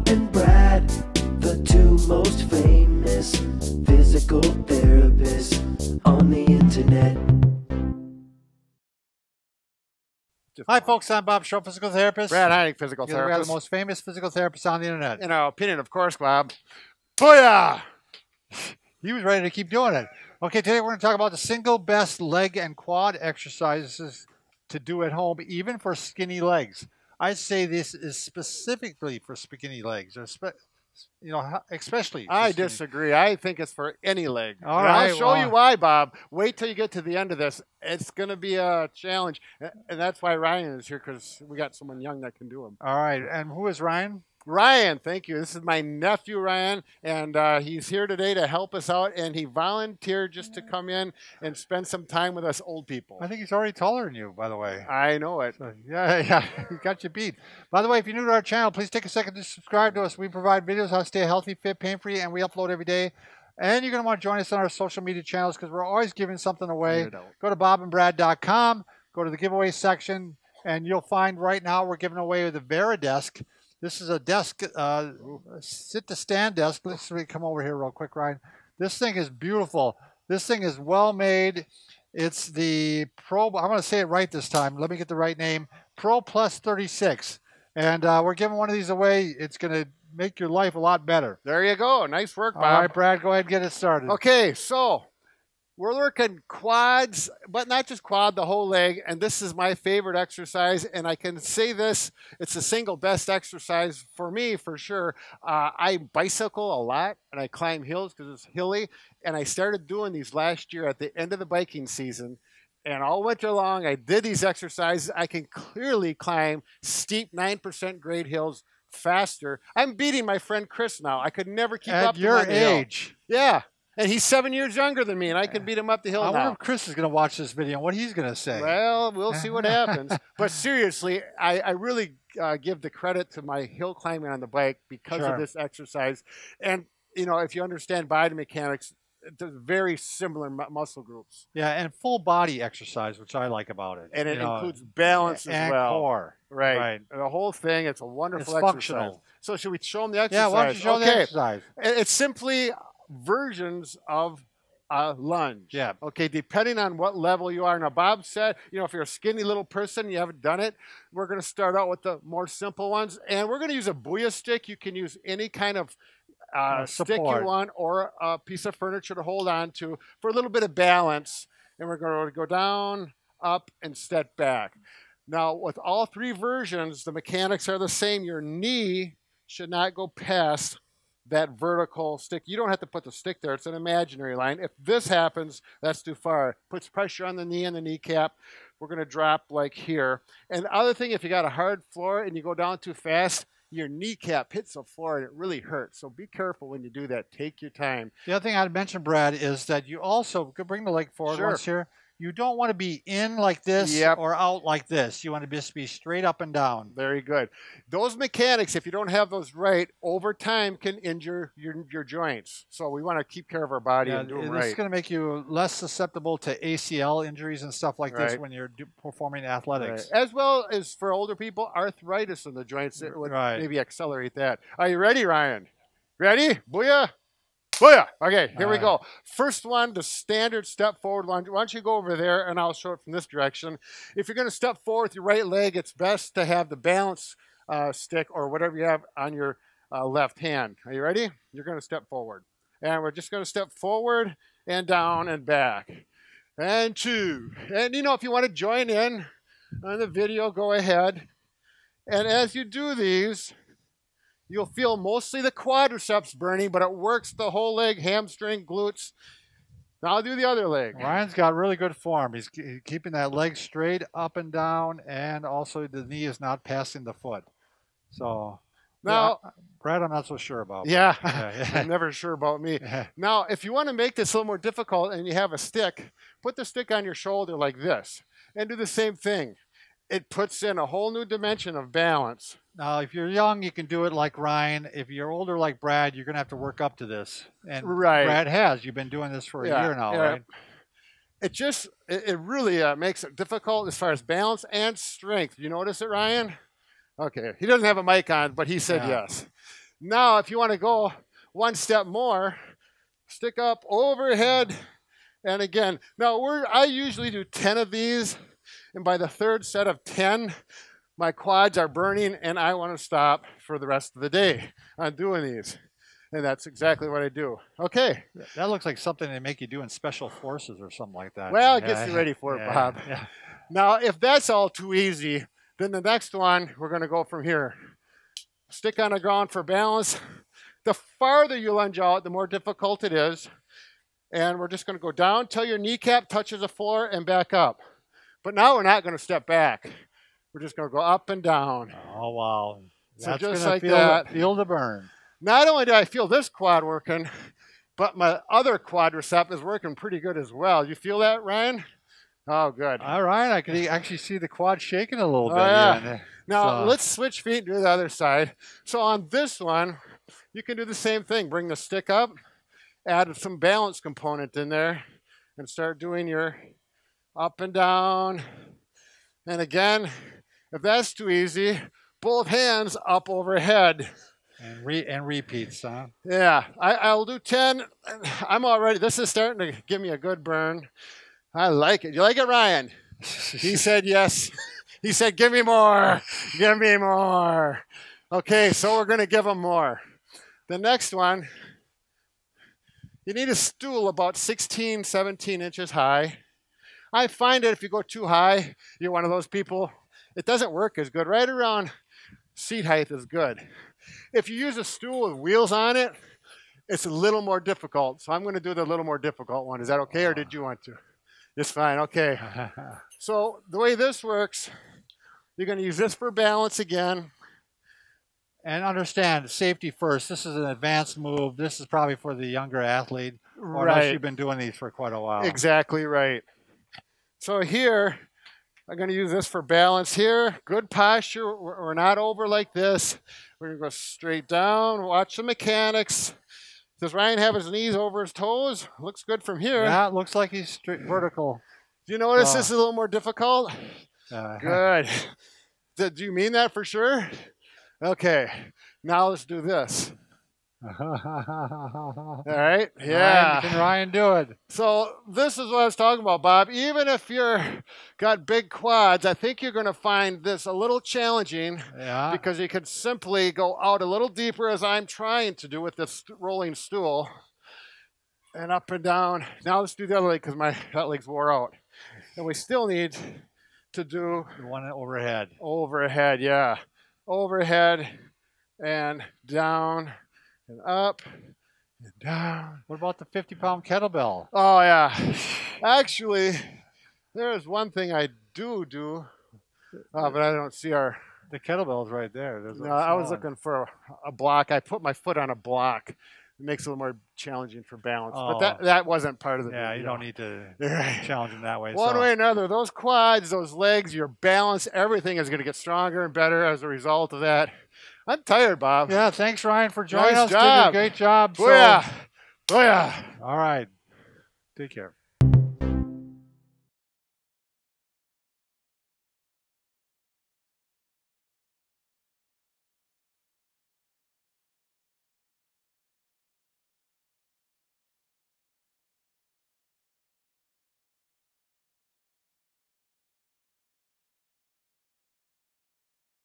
and Brad, the two most famous physical therapists on the internet. Hi, folks. I'm Bob Shaw, physical therapist. Brad Heineck, physical We're therapist. the most famous physical therapists on the internet. In our opinion, of course, Bob. Booyah! He was ready to keep doing it. Okay, today we're going to talk about the single best leg and quad exercises to do at home, even for skinny legs. I say this is specifically for skinny legs, or especially. I disagree. I think it's for any leg. All right, I'll show you why, Bob. Wait till you get to the end of this. It's going to be a challenge, and that's why Ryan is here, because we got someone young that can do them. All right, and who is Ryan? Ryan, thank you. This is my nephew, Ryan, and he's here today to help us out, and he volunteered just to come in and spend some time with us old people. I think he's already taller than you, by the way. I know it. So, yeah, he got you beat. By the way, if you're new to our channel, please take a second to subscribe to us. We provide videos how to stay healthy, fit, pain-free, and we upload every day. And you're going to want to join us on our social media channels because we're always giving something away. Go to bobandbrad.com, go to the giveaway section, and you'll find right now we're giving away the VARIDESK. This is a desk, sit-to-stand desk. Let's come over here real quick, Ryan. This thing is beautiful. This thing is well made. It's the Pro, I'm going to say it right this time. Let me get the right name. Pro Plus 36. And we're giving one of these away. It's going to make your life a lot better. There you go. Nice work, Bob. All right, Brad, go ahead and get it started. Okay, so we're working quads, but not just quad, the whole leg. And this is my favorite exercise. And I can say this, it's the single best exercise for me, for sure. I bicycle a lot and I climb hills because it's hilly. And I started doing these last year at the end of the biking season. And all winter long, I did these exercises. I can clearly climb steep 9% grade hills faster. I'm beating my friend Chris now. I could never keep up to your age. Yeah. And he's 7 years younger than me, and I can beat him up the hill now. I wonder if Chris is going to watch this video and what he's going to say. Well, we'll see what happens. But seriously, I really give the credit to my hill climbing on the bike because of this exercise. And, you know, if you understand biomechanics, they're very similar muscle groups. Yeah, and full body exercise, which I like about it. And it includes balance as well. And core. Right. The whole thing, it's a wonderful exercise. Functional. So should we show them the exercise? Yeah, why don't you show the exercise? It's simply versions of a lunge. Yeah. Okay, depending on what level you are. Now, Bob said, you know, if you're a skinny little person, you haven't done it, we're going to start out with the more simple ones. And we're going to use a booyah stick. You can use any kind of stick you want or a piece of furniture to hold on to for a little bit of balance. And we're going to go down, up, and step back. Now, with all three versions, the mechanics are the same. Your knee should not go past that vertical stick. You don't have to put the stick there. It's an imaginary line. If this happens, that's too far. It puts pressure on the knee and the kneecap. We're going to drop like here. And the other thing, if you got a hard floor and you go down too fast, your kneecap hits the floor and it really hurts. So be careful when you do that. Take your time. The other thing I'd mention, Brad, is that you also could bring the leg forward once here. You don't want to be in like this or out like this. You want to just be straight up and down. Very good. Those mechanics, if you don't have those right, over time can injure your joints. So we want to keep care of our body and do them right. This is going to make you less susceptible to ACL injuries and stuff like this when you're performing athletics. As well as for older people, arthritis in the joints. It would maybe accelerate that. Are you ready, Ryan? Ready? Booyah! Booyah! Okay, here we go. First one, the standard step forward lunge. Why don't you go over there and I'll show it from this direction. If you're going to step forward with your right leg, it's best to have the balance stick or whatever you have on your left hand. Are you ready? You're going to step forward. And we're just going to step forward and down and back. And two. And, you know, if you want to join in on the video, go ahead. And as you do these, you'll feel mostly the quadriceps burning, but it works the whole leg, hamstring, glutes. Now I'll do the other leg. Ryan's got really good form. He's keeping that leg straight up and down, and also the knee is not passing the foot. So now, Brad, I'm not so sure about. Yeah. I'm never sure about me. Now, if you want to make this a little more difficult and you have a stick, put the stick on your shoulder like this and do the same thing. It puts in a whole new dimension of balance. Now, if you're young, you can do it like Ryan. If you're older like Brad, you're going to have to work up to this. And Brad has. You've been doing this for a year now, right? It really makes it difficult as far as balance and strength. You notice it, Ryan? Okay. He doesn't have a mic on, but he said yes. Now, if you want to go one step more, stick up overhead. And again, now I usually do 10 of these. And by the third set of 10, my quads are burning and I want to stop for the rest of the day on doing these. And that's exactly what I do. Okay. That looks like something they make you do in special forces or something like that. Well, it gets you ready for it, Bob. Yeah. Now, if that's all too easy, then the next one, we're going to go from here. Stick on the ground for balance. The farther you lunge out, the more difficult it is. And we're just going to go down till your kneecap touches the floor and back up. But now we're not going to step back. We're just going to go up and down. Oh, wow. So That's just gonna like that. Feel the burn. Not only do I feel this quad working, but my other quadricep is working pretty good as well. You feel that, Ryan? Oh, good. All right. I can actually see the quad shaking a little bit. Yeah. Now, let's switch feet and do the other side. So on this one, you can do the same thing. Bring the stick up, add some balance component in there, and start doing your up and down. And again, if that's too easy, both hands up overhead. And repeats, huh? Yeah, I'll do 10. This is starting to give me a good burn. I like it. You like it, Ryan? He said yes. He said, give me more. Give me more. Okay, so we're going to give him more. The next one, you need a stool about 16, 17 inches high. I find that if you go too high, you're one of those people, it doesn't work as good. Right around seat height is good. If you use a stool with wheels on it, it's a little more difficult. So I'm going to do the little more difficult one. Is that okay, or did you want to? It's fine. Okay. So the way this works, you're going to use this for balance again. And understand, safety first. This is an advanced move. This is probably for the younger athlete. Or unless you've been doing these for quite a while. Exactly right. So here, I'm going to use this for balance here. Good posture. We're not over like this. We're going to go straight down. Watch the mechanics. Does Ryan have his knees over his toes? Looks good from here. Yeah, it looks like he's vertical. Do you notice this is a little more difficult? Good. Do you mean that for sure? Okay. Now let's do this. All right. Yeah. Can Ryan do it? So this is what I was talking about, Bob. Even if you're got big quads, I think you're going to find this a little challenging because you could simply go out a little deeper as I'm trying to do with this rolling stool and up and down. Now let's do the other leg because that leg's wore out. And we still need to do the one overhead. Overhead, yeah. Overhead and down. And up and down. What about the 50-pound kettlebell? Oh, yeah. Actually, there is one thing I do, but I don't see the kettlebell's right there. No, I was looking for a block. I put my foot on a block. It makes it a little more challenging for balance. Oh. But that wasn't part of the video. You don't need to challenge them that way. One way or another, those quads, those legs, your balance, everything is going to get stronger and better as a result of that. I'm tired, Bob. Yeah, thanks, Ryan, for joining us. Nice job. Great job. Booyah. Booyah. All right. Take care.